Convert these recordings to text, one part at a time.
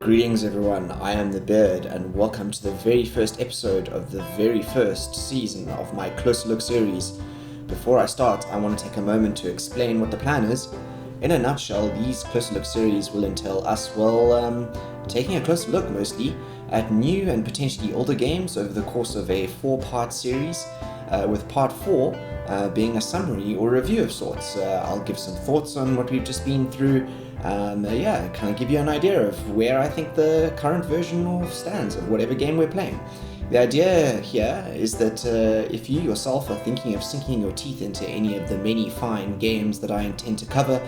Greetings everyone, I am the Bird and welcome to the very first episode of the very first season of my Closer Look series. Before I start, I want to take a moment to explain what the plan is. In a nutshell, these Closer Look series will entail us, taking a closer look mostly at new and potentially older games over the course of a 4-part series, with part 4 being a summary or review of sorts. I'll give some thoughts on what we've just been through, kind of give you an idea of where I think the current version stands of whatever game we're playing. The idea here is that if you yourself are thinking of sinking your teeth into any of the many fine games that I intend to cover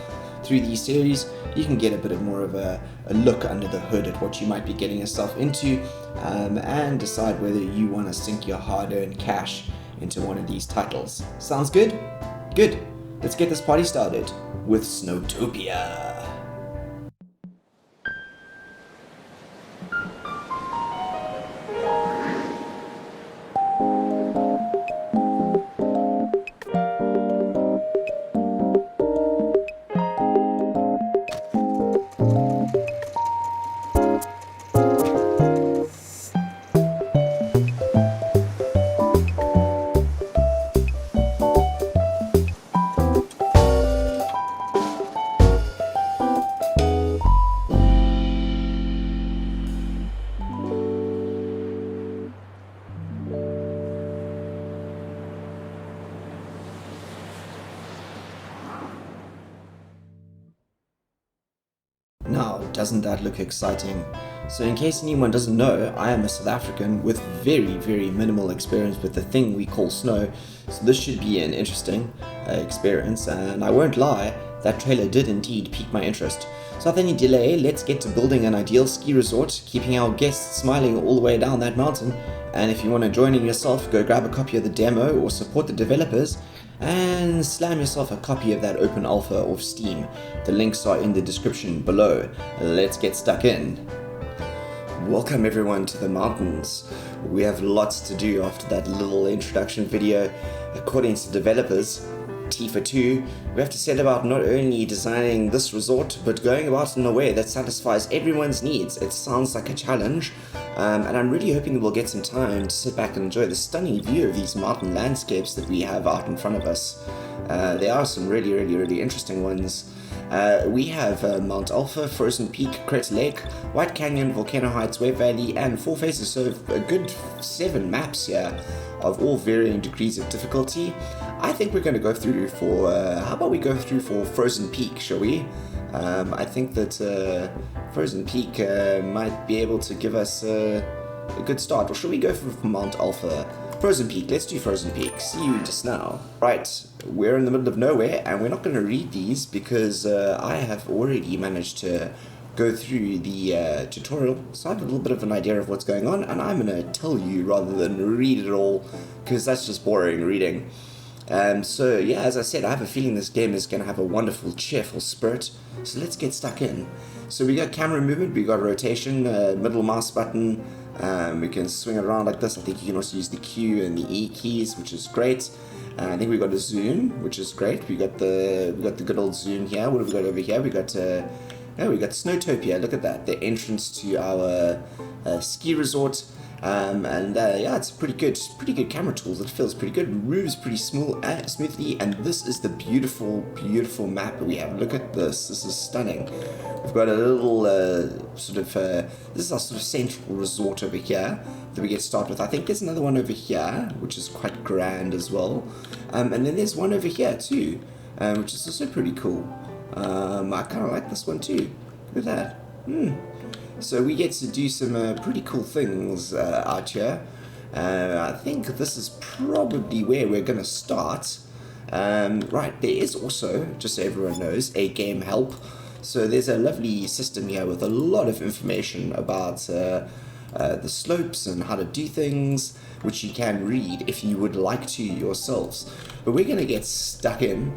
through these series, you can get a bit more of a look under the hood at what you might be getting yourself into, and decide whether you want to sink your hard-earned cash into one of these titles. Sounds good? Good. Let's get this party started with Snowtopia. Now, doesn't that look exciting? So in case anyone doesn't know, I am a South African with very minimal experience with the thing we call snow, so this should be an interesting experience, and I won't lie, that trailer did indeed pique my interest. So without any delay, let's get to building an ideal ski resort, keeping our guests smiling all the way down that mountain, and if you want to join in yourself, go grab a copy of the demo or support the developers, and slam yourself a copy of that open alpha off Steam. The links are in the description below. Let's get stuck in. Welcome everyone to the mountains. We have lots to do after that little introduction video. According to developers, T for 2, we have to set about not only designing this resort, but going about in a way that satisfies everyone's needs. It sounds like a challenge, and I'm really hoping we'll get some time to sit back and enjoy the stunning view of these mountain landscapes that we have out in front of us. There are some really interesting ones. We have Mount Alpha, Frozen Peak, Crater Lake, White Canyon, Volcano Heights, Wave Valley, and 4 Faces, so a good 7 maps here of all varying degrees of difficulty. I think we're going to go through for, how about we go through for Frozen Peak, shall we? I think that Frozen Peak might be able to give us a good start, or should we go for Mount Alpha? Frozen Peak, let's do Frozen Peak. See you just now. Right, we're in the middle of nowhere, and we're not going to read these because I have already managed to go through the tutorial, so I have a little bit of an idea of what's going on, and I'm going to tell you rather than read it all, because that's just boring reading. So yeah, as I said, I have a feeling this game is going to have a wonderful, cheerful spirit, so let's get stuck in. So we got camera movement, we got rotation, middle mouse button, we can swing it around like this. I think you can also use the Q and the E keys, which is great. I think we got a zoom, which is great. We got the good old zoom here. What have we got over here? We got Snowtopia. Look at that, the entrance to our ski resort. Yeah, it's pretty good camera tools. It feels pretty good. It moves pretty smoothly, and this is the beautiful map that we have. Look at this. This is stunning. We've got a little this is our sort of central resort over here that we get started with. I think there's another one over here, which is quite grand as well. And then there's one over here too, which is also pretty cool. I kind of like this one too. Look at that. So we get to do some pretty cool things out here. I think this is probably where we're going to start. Right, there is also, just so everyone knows, a game help. So there's a lovely system here with a lot of information about the slopes and how to do things, which you can read if you would like to yourselves. But we're going to get stuck in.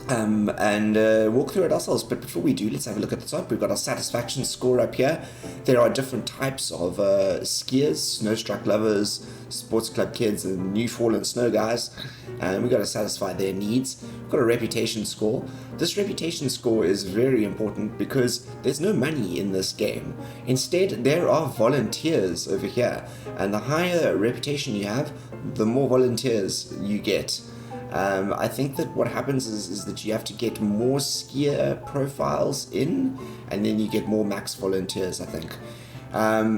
and walk through it ourselves. But before we do, let's have a look at the top. We've got our satisfaction score up here. There are different types of skiers, snowstruck lovers, sports club kids, and new fallen snow guys. And we've got to satisfy their needs. We've got a reputation score. This reputation score is very important because there's no money in this game. Instead, there are volunteers over here. And the higher reputation you have, the more volunteers you get. I think that what happens is that you have to get more skier profiles in, and then you get more max volunteers, I think.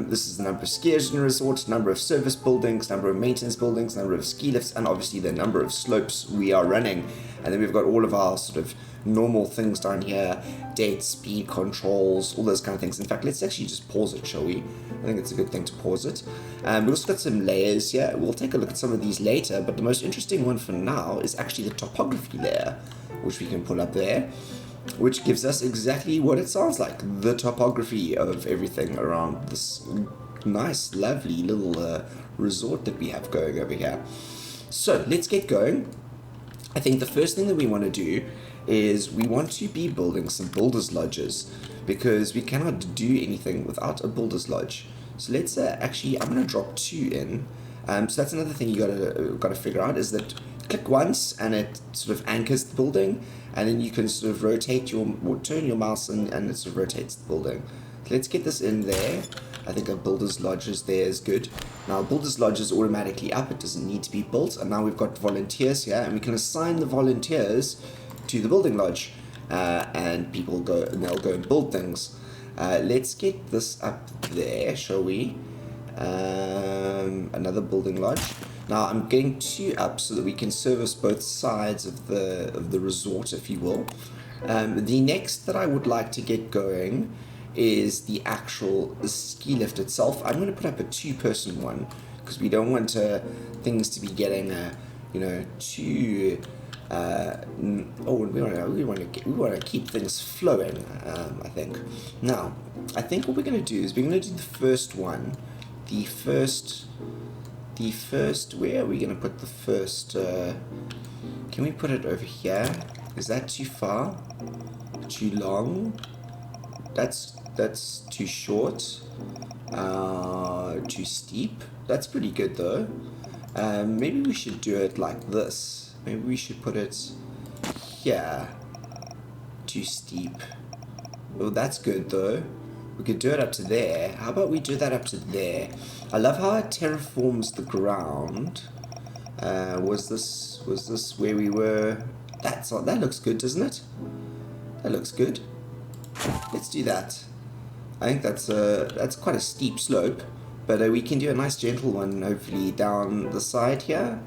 This is the number of skiers in a resort, number of service buildings, number of maintenance buildings, number of ski lifts, and obviously the number of slopes we are running. And then we've got all of our sort of normal things down here, date, speed controls, all those kind of things. In fact, let's actually just pause it, shall we? I think it's a good thing to pause it. We've also got some layers here. We'll take a look at some of these later, but the most interesting one for now is actually the topography layer, which we can pull up there, which gives us exactly what it sounds like, the topography of everything around this nice, lovely little resort that we have going over here. So let's get going. I think the first thing that we want to do is we want to be building some builders lodges, because we cannot do anything without a builders lodge. So let's actually, I'm going to drop 2 in. So that's another thing you got to figure out, is that click once and it sort of anchors the building, and then you can sort of rotate or turn your mouse and it sort of rotates the building. So let's get this in there. I think a builder's lodge is there is good. Now, builder's lodge is automatically up, it doesn't need to be built, and now we've got volunteers here, and we can assign the volunteers to the building lodge, and people go and they'll go and build things. Let's get this up there, shall we? Another building lodge. Now I'm getting 2 up so that we can service both sides of the resort, if you will. The next that I would like to get going is the actual ski lift itself. I'm going to put up a 2-person one because we don't want things to be getting too. We want to keep things flowing. I think. Now, I think what we're going to do is we're going to do the first one. The first. Where are we going to put the first? Can we put it over here? Is that too far? Too long? That's too short. Too steep. That's pretty good though. Maybe we should do it like this. Maybe we should put it here. Too steep. Oh, that's good though. We could do it up to there. How about we do that up to there? I love how it terraforms the ground. Was this where we were? That looks good, doesn't it? That looks good. Let's do that. I think that's quite a steep slope, but we can do a nice gentle one, hopefully down the side here.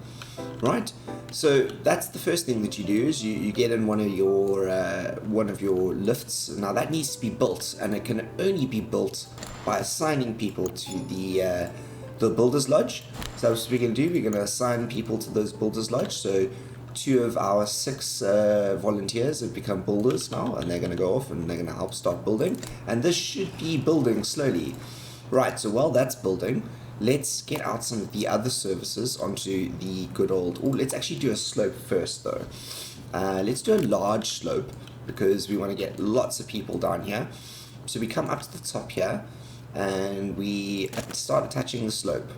Right. So that's the first thing that you do, is you get in one of your lifts. Now that needs to be built, and it can only be built by assigning people to the builder's lodge. So that's what we're going to do. We're going to assign people to those builder's lodge. So 2 of our 6 volunteers have become builders now, and they're going to go off and they're going to help start building. And this should be building slowly. Right, so while that's building, let's get out some of the other services onto the good old... Oh, let's actually do a slope first, though. Let's do a large slope, because we want to get lots of people down here. So we come up to the top here, and we start attaching the slope.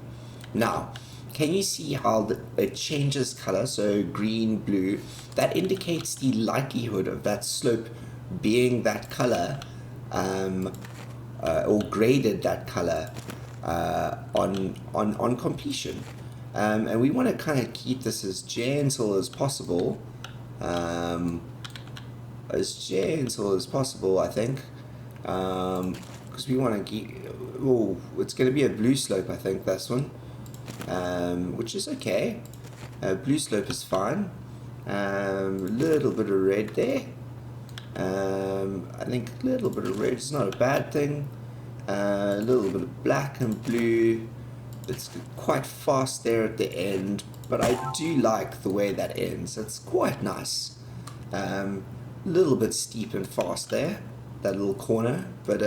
Now, can you see how it changes color? So green, blue. That indicates the likelihood of that slope being that color, or graded that color on completion. And we want to kind of keep this as gentle as possible. As gentle as possible, I think. Because we want to keep... Oh, it's going to be a blue slope, I think, this one. Which is okay. Blue slope is fine. A little bit of red there. I think a little bit of red is not a bad thing. A little bit of black and blue. It's quite fast there at the end, but I do like the way that ends. It's quite nice. A little bit steep and fast there, that little corner, but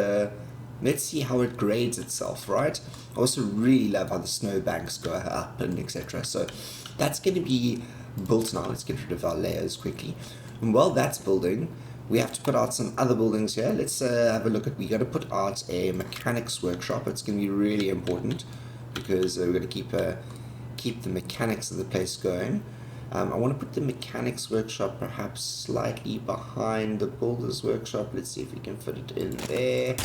let's see how it grades itself, right? I also really love how the snowbanks go up and etc. So that's going to be built now. Let's get rid of our layers quickly. And while that's building, we have to put out some other buildings here. Let's have a look at, we got to put out a mechanics workshop. It's going to be really important because we're going to keep the mechanics of the place going. I want to put the mechanics workshop perhaps slightly behind the builder's workshop. Let's see if we can fit it in there.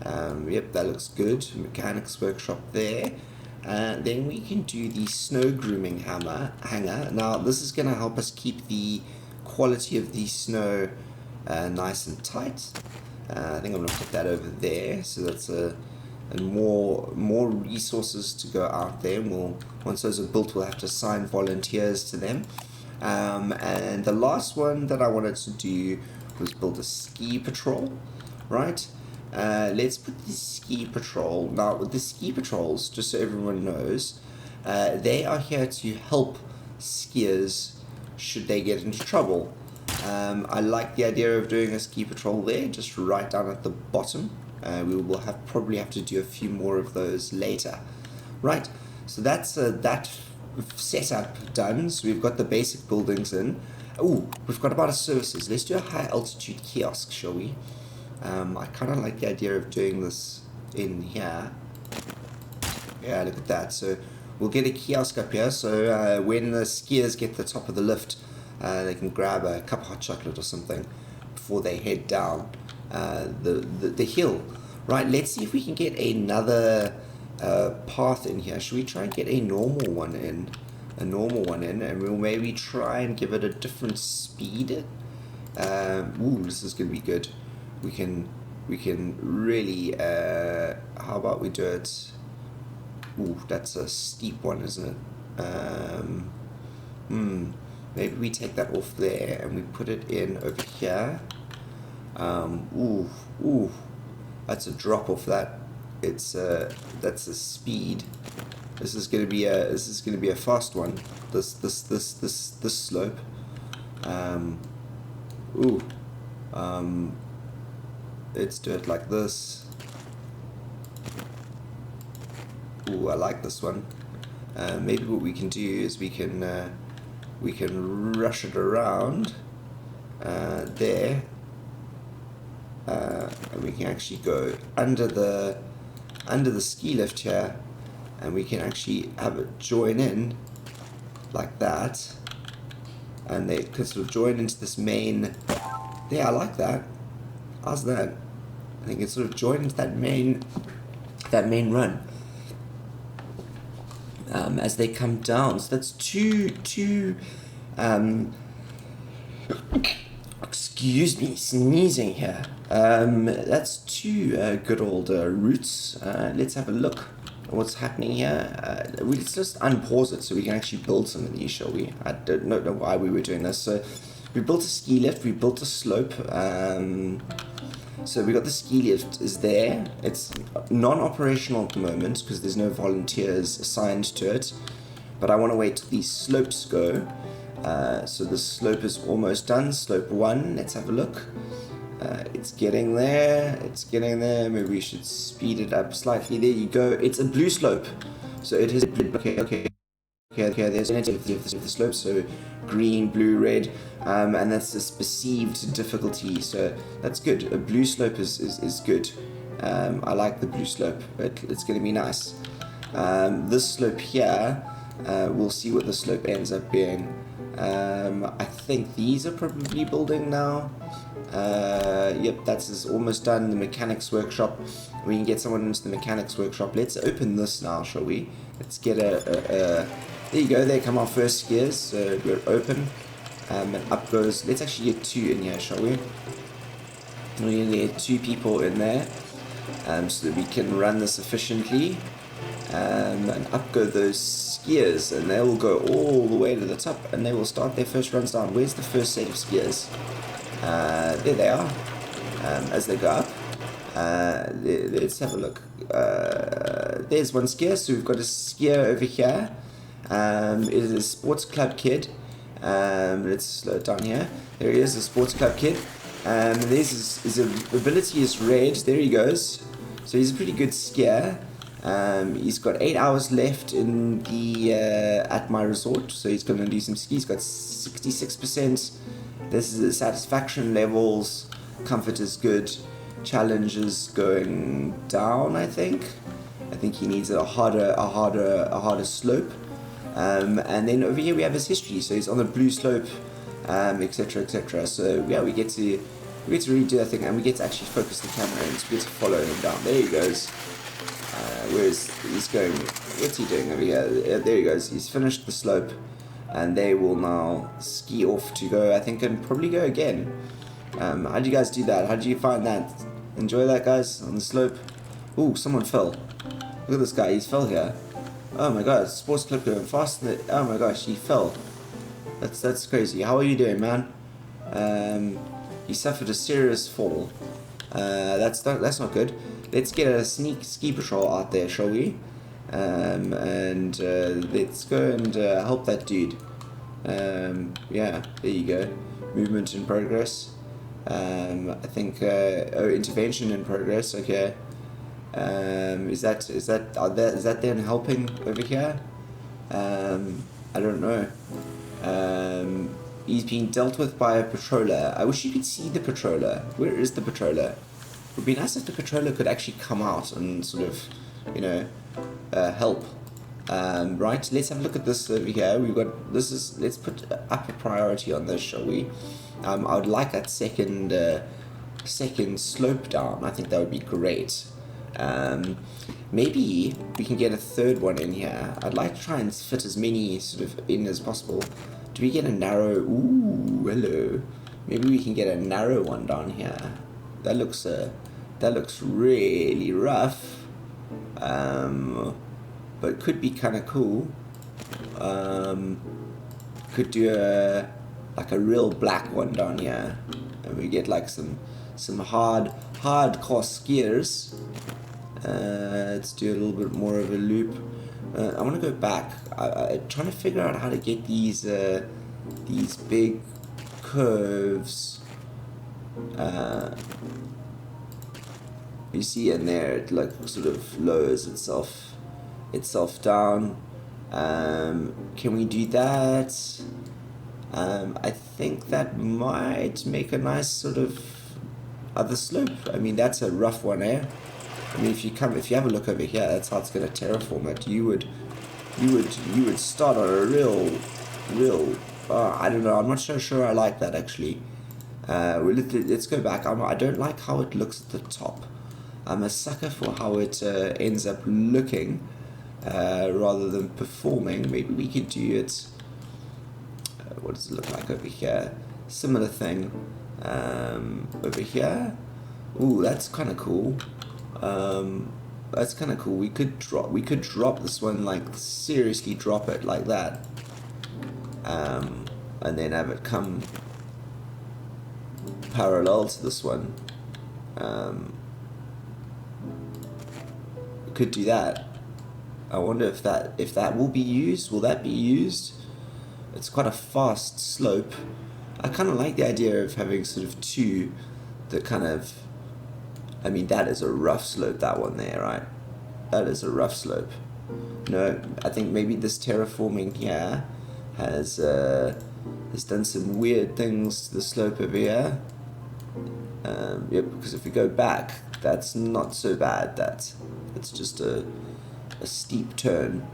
Yep, that looks good. Mechanics workshop there. Then we can do the snow grooming hanger. Now this is going to help us keep the quality of the snow nice and tight. I think I'm going to put that over there, so that's and more resources to go out there. And once those are built, we'll have to assign volunteers to them. And the last one that I wanted to do was build a ski patrol, right? Let's put the ski patrol. Now with the ski patrols, just so everyone knows, they are here to help skiers should they get into trouble. I like the idea of doing a ski patrol there, just right down at the bottom. We will probably have to do a few more of those later. Right, so that's that setup done. So we've got the basic buildings in. Oh, we've got about services. Let's do a high altitude kiosk, shall we? I kind of like the idea of doing this in here. Yeah, look at that. So we'll get a kiosk up here, so when the skiers get to the top of the lift, they can grab a cup of hot chocolate or something before they head down the hill. Right, let's see if we can get another path in here. Should we try and get a normal one in? And we'll maybe try and give it a different speed. Ooh, this is going to be good. We can really, how about we do it? Ooh, that's a steep one, isn't it? Maybe we take that off there and we put it in over here. Ooh, that's a drop off that. It's that's a speed. This is gonna be a fast one. This slope. Let's do it like this. Ooh, I like this one. Maybe what we can do is we can rush it around there, and we can actually go under the ski lift here, and we can actually have it join in like that, and they could sort of join into this main. Yeah, I like that. How's that? I think it's sort of joined into that main run. As they come down, so that's two excuse me, sneezing here. That's two good old routes. Let's have a look at what's happening here. Let's just unpause it so we can actually build some of these, shall we? I don't know why we were doing this. So we built a ski lift, we built a slope. So we got the ski lift is there. It's non-operational at the moment because there's no volunteers assigned to it. But I want to wait till these slopes go. So the slope is almost done. Slope 1, let's have a look. It's getting there. Maybe we should speed it up slightly. There you go. It's a blue slope. So it is okay. There's an identity of the slope. So green, blue, red, and that's this perceived difficulty. So that's good. A blue slope is good. I like the blue slope. It's going to be nice. This slope here, we'll see what the slope ends up being. I think these are probably building now. Yep, that's almost done. The mechanics workshop. We can get someone into the mechanics workshop. Let's open this now, shall we? Let's get there you go. There come our first skiers. So we're open. And up goes. Let's actually get 2 in here, shall we? We're going to get 2 people in there, so that we can run this efficiently. And up go those skiers, and they will go all the way to the top, and they will start their first runs down. Where's the first set of skiers? There they are. As they go up, let's have a look. There's one skier, so we've got a skier over here. It is a sports club kid. Let's slow it down here. There he is, a sports club kid. There's his ability is red. There he goes. So he's a pretty good skier. He's got 8 hours left in the at my resort, so he's going to do some skis. He's got 66% This is satisfaction levels. Comfort is good. Challenge is going down, I think. I think he needs a harder slope. And then over here we have his history. So he's on the blue slope, etc., etc. So yeah, we get to really do that thing, and we get to actually focus the camera in. So we get to follow him down. There he goes. Where's he's going? What's he doing over here? There he goes. He's finished the slope, and they will now ski off to go, I think, and probably go again. How did you guys do that? How did you find that? Enjoy that, guys, on the slope? Ooh, someone fell. Look at this guy. He's fell here. Oh my god, sports clip going faster than... Oh my gosh, he fell. That's crazy. How are you doing, man? He suffered a serious fall. That's not good. Let's get a ski patrol out there, shall we? And let's go and help that dude. Yeah, there you go. Movement in progress. I think intervention in progress. Okay. Is that them helping over here? I don't know. He's being dealt with by a patroller. I wish you could see the patroller. Where is the patroller? It would be nice if the patroller could actually come out and sort of, you know, help. Right, let's have a look at this over here. We've got, let's put up a priority on this, shall we? I would like that second slope down. I think that would be great. Maybe we can get a third one in here. I'd like to try and fit as many sort of in as possible. Do we get a narrow? Ooh, hello. Maybe we can get a narrow one down here. That looks really rough. But could be kind of cool. Could do like a real black one down here, and we get like some hardcore skiers. Let's do a little bit more of a loop. I want to go back. I'm trying to figure out how to get these big curves. You see in there, it like sort of lowers itself down. Can we do that? I think that might make a nice sort of other slope. I mean, that's a rough one, eh? I mean, if you have a look over here, that's how it's going to terraform it. You would start on a real. I don't know. I'm not so sure. I like that actually. Let's go back. I don't like how it looks at the top. I'm a sucker for how it ends up looking, rather than performing. Maybe we could do it. What does it look like over here? Similar thing. Over here. Ooh, that's kind of cool. That's kind of cool. We could drop this one, like seriously drop it like that, and then have it come parallel to this one. We could do that. I wonder if that will be used. Will that be used? It's quite a fast slope. I kind of like the idea of having sort of two that kind of. I mean, that is a rough slope, that one there, right? That is a rough slope. No, I think maybe this terraforming here has done some weird things to the slope over here. Yep, because if we go back, that's not so bad. It's just a steep turn.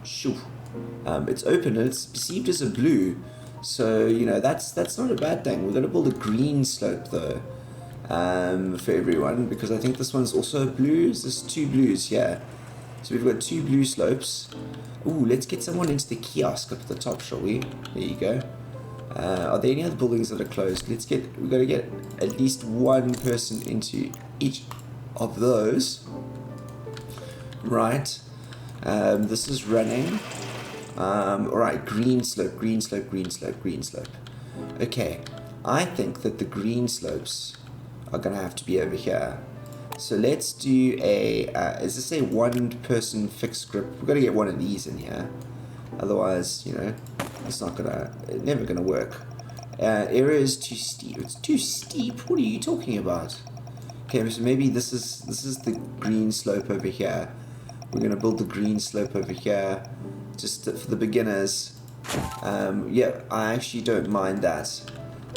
Shoo. It's open and it's perceived as a blue, so you know that's not a bad thing. We're gonna build a green slope though. For everyone, because I think this one's also blue. There's two blues here, so we've got two blue slopes. Ooh, let's get someone into the kiosk up at the top, shall we? There you go. Are there any other buildings that are closed? We've got to get at least one person into each of those. Right. This is running. Alright, green slope, green slope, green slope, green slope. Okay, I think that the green slopes are going to have to be over here. So let's do is this a one person fixed grip? We've got to get one of these in here. Otherwise, you know, it's never going to work. Area is too steep. It's too steep? What are you talking about? Okay, so maybe this is the green slope over here. We're going to build the green slope over here, just for the beginners. Yeah, I actually don't mind that.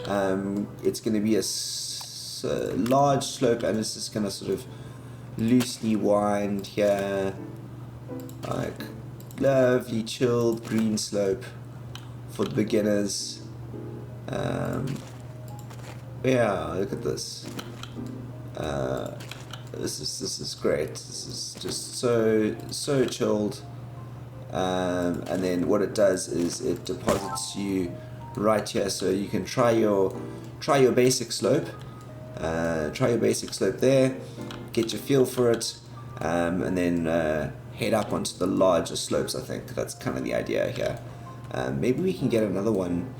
It's going to be a large slope, and it's just going to sort of loosely wind here, like lovely chilled green slope for the beginners. Yeah, look at this. This is great. This is just so chilled. And then what it does is it deposits you right here, so you can try your basic slope. Try your basic slope there, get your feel for it, and then head up onto the larger slopes. I think that's kind of the idea here. Maybe we can get another one.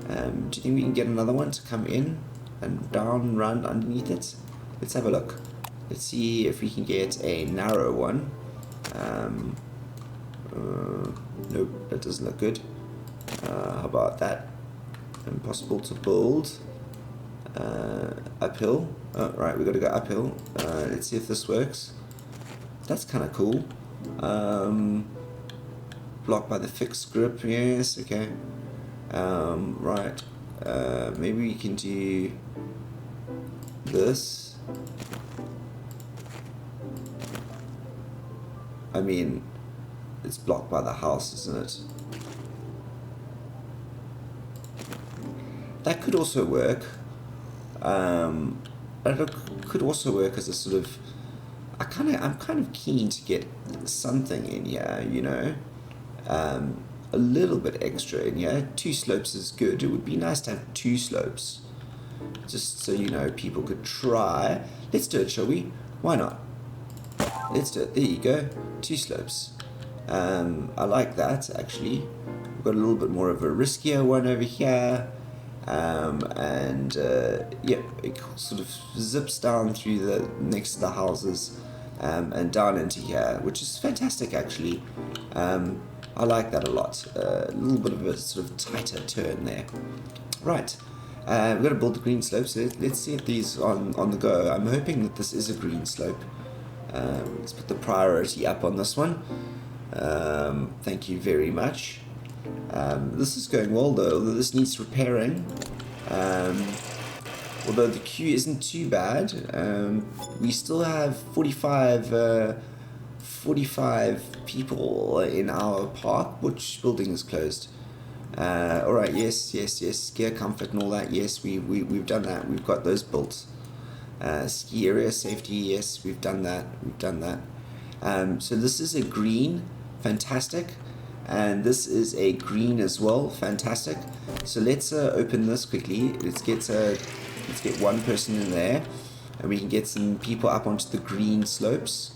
Do you think we can get another one to come in and down, round underneath it? Let's have a look. Let's see if we can get a narrow one. Nope, that doesn't look good. How about that? Impossible to build. Uphill. Oh, right, we got to go uphill. Let's see if this works. That's kind of cool. Blocked by the fixed grip. Yes, okay. Right. Maybe we can do this. I mean, it's blocked by the house, isn't it? That could also work. It could also work as a sort of. I'm kind of keen to get something in here, you know, a little bit extra in here. 2 slopes is good. It would be nice to have 2 slopes, just so you know people could try. Let's do it, shall we? Why not? Let's do it. There you go. 2 slopes. I like that actually. We've got a little bit more of a riskier one over here. Yeah, it sort of zips down through the next to the houses, and down into here, which is fantastic actually. I like that a lot. A little bit of a sort of tighter turn there. Right, we've got to build the green slopes. So let's see if these on the go. I'm hoping that this is a green slope. Let's put the priority up on this one. Thank you very much. This is going well though, although this needs repairing. Although the queue isn't too bad. We still have 45 people in our park. Which building is closed? Alright, yes, gear comfort and all that. Yes, we've done that. We've got those built. Ski area safety, yes, we've done that. So this is a green, fantastic. And this is a green as well, fantastic. So let's open this quickly. Let's get one person in there, and we can get some people up onto the green slopes.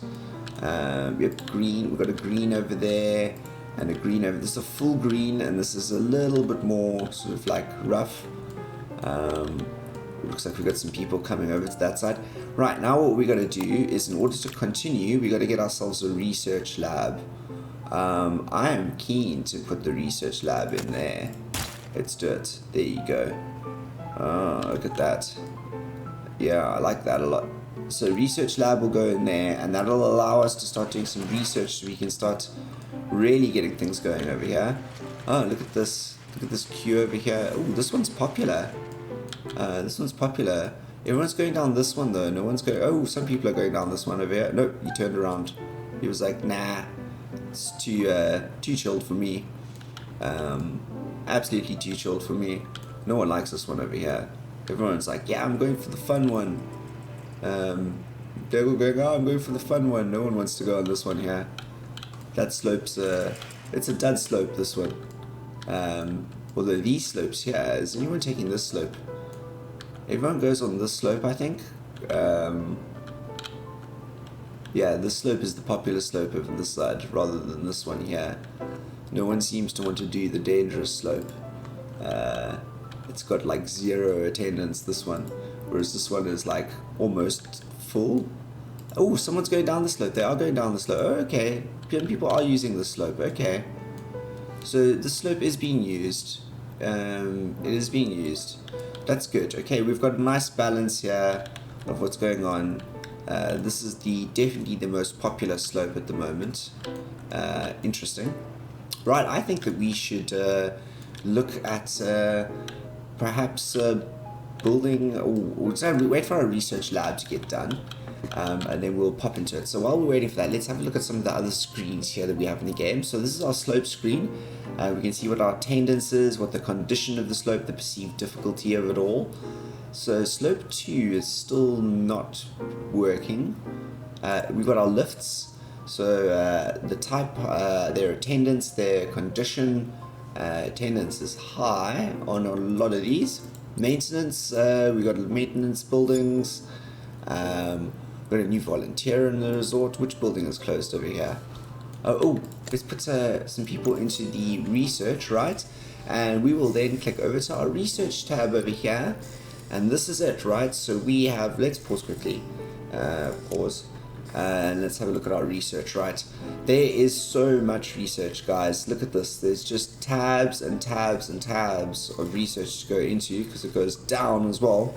We have green. We've got a green over there, and a green over. This is a full green, and this is a little bit more sort of like rough. Looks like we've got some people coming over to that side. Right, now what we're going to do is, in order to continue, we got to get ourselves a research lab. I am keen to put the research lab in there. Let's do it. There you go. Oh, look at that. Yeah, I like that a lot. So research lab will go in there, and that'll allow us to start doing some research so we can start really getting things going over here. Oh, look at this. Look at this queue over here. Oh, this one's popular. Everyone's going down this one though. No one's going. Oh, some people are going down this one over here. Nope, he turned around. He was like, nah. It's too chilled for me. Absolutely too chilled for me. No one likes this one over here. Everyone's like, yeah, I'm going for the fun one. They're all going, oh, I'm going for the fun one. No one wants to go on this one here. That slope's it's a dud slope, this one. Although these slopes here, is anyone taking this slope? Everyone goes on this slope, I think. Yeah, this slope is the popular slope over this side rather than this one here. No one seems to want to do the dangerous slope. It's got like 0 attendance, this one. Whereas this one is like almost full. Oh, someone's going down the slope. They are going down the slope. Oh, okay. People are using the slope. Okay. So the slope is being used. It is being used. That's good. Okay, we've got a nice balance here of what's going on. This is definitely the most popular slope at the moment. Interesting. Right, I think that we should look at perhaps building, or so we wait for our research lab to get done, and then we'll pop into it. So while we're waiting for that, let's have a look at some of the other screens here that we have in the game. So this is our slope screen. We can see what our attendance is, what the condition of the slope, the perceived difficulty of it all. So slope 2 is still not working. We've got our lifts. So the type, their attendance, their condition, attendance is high on a lot of these. Maintenance, we got maintenance buildings. Got a new volunteer in the resort. Which building is closed over here? Let's put some people into the research, right? And we will then click over to our research tab over here. And this is it, right? So we have, let's pause quickly. Pause. And let's have a look at our research, right? There is so much research, guys. Look at this. There's just tabs and tabs and tabs of research to go into, because it goes down as well.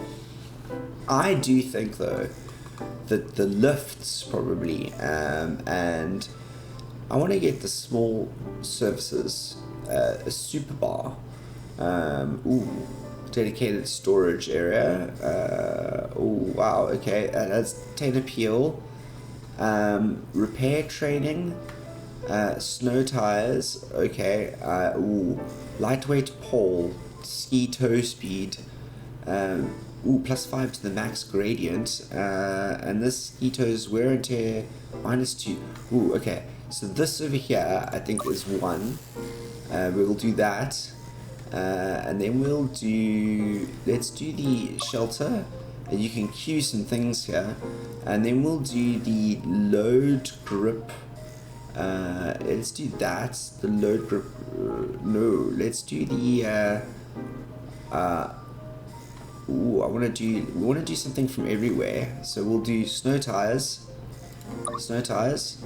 I do think, though, that the lifts probably, and I want to get the small services, a super bar, dedicated storage area, wow, okay, that's 10 appeal, repair training, snow tires, okay, lightweight pole, ski toe speed, +5 to the max gradient, and this ski toes wear and tear -2. Okay, so this over here I think is 1. We will do that, and then let's do the shelter, and you can queue some things here, and then we'll do the load grip. Let's do that, the load grip. No, let's do the we want to do something from everywhere. So we'll do snow tires, snow tires,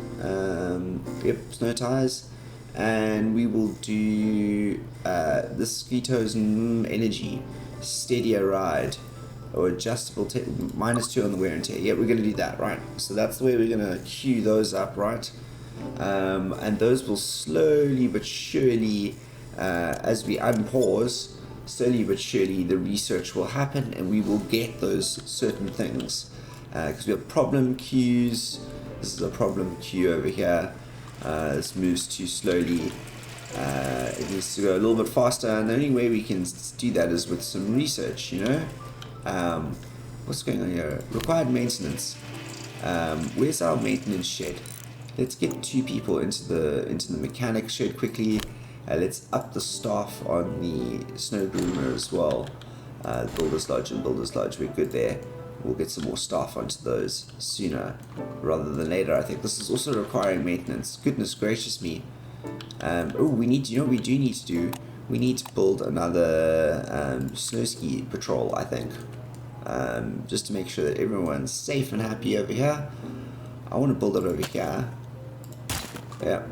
and we will do the Skito's energy, steadier ride, or adjustable -2 on the wear and tear. Yeah, we're going to do that, right? So that's the way we're going to queue those up, right? And those will slowly but surely, as we unpause, slowly but surely the research will happen and we will get those certain things, because we have problem queues. This is a problem queue over here. This moves too slowly. It needs to go a little bit faster, and the only way we can do that is with some research, you know. What's going on here? Required maintenance. Where's our maintenance shed? Let's get 2 people into the mechanic shed quickly. Let's up the staff on the snow groomer as well. Builder's Lodge and Builder's Lodge, we're good there. We'll get some more staff onto those sooner rather than later. I think this is also requiring maintenance. Goodness gracious me. We need to, you know what we do need to do? We need to build another snow ski patrol, I think. Just to make sure that everyone's safe and happy over here. I want to build it over here. Yeah,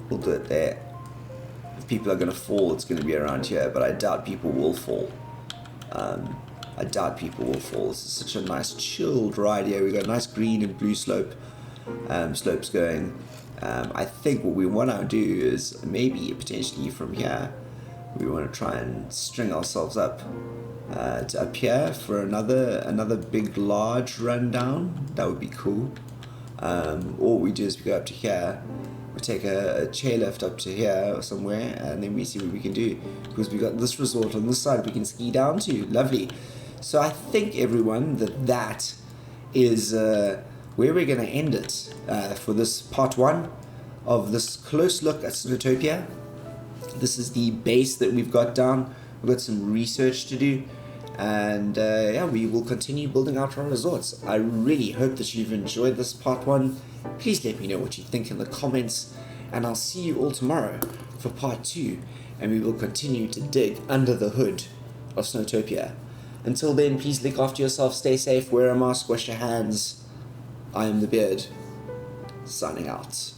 we'll do it there. If people are going to fall, it's going to be around here, but I doubt people will fall. I doubt people will fall. This is such a nice chilled ride here. We've got a nice green and blue slopes going. I think what we want to do is maybe potentially from here, we want to try and string ourselves up to up here for another big large rundown. That would be cool. All we do is we go up to here, we take a chairlift up to here or somewhere, and then we see what we can do, because we got this resort on this side we can ski down to. Lovely. So I think, everyone, that is where we're going to end it for this part 1 of this close look at Snowtopia. This is the base that we've got down. We've got some research to do, and yeah, we will continue building out our resorts. I really hope that you've enjoyed this part 1. Please let me know what you think in the comments, and I'll see you all tomorrow for part 2, and we will continue to dig under the hood of Snowtopia. Until then, please look after yourself, stay safe, wear a mask, wash your hands. I am the Beard, signing out.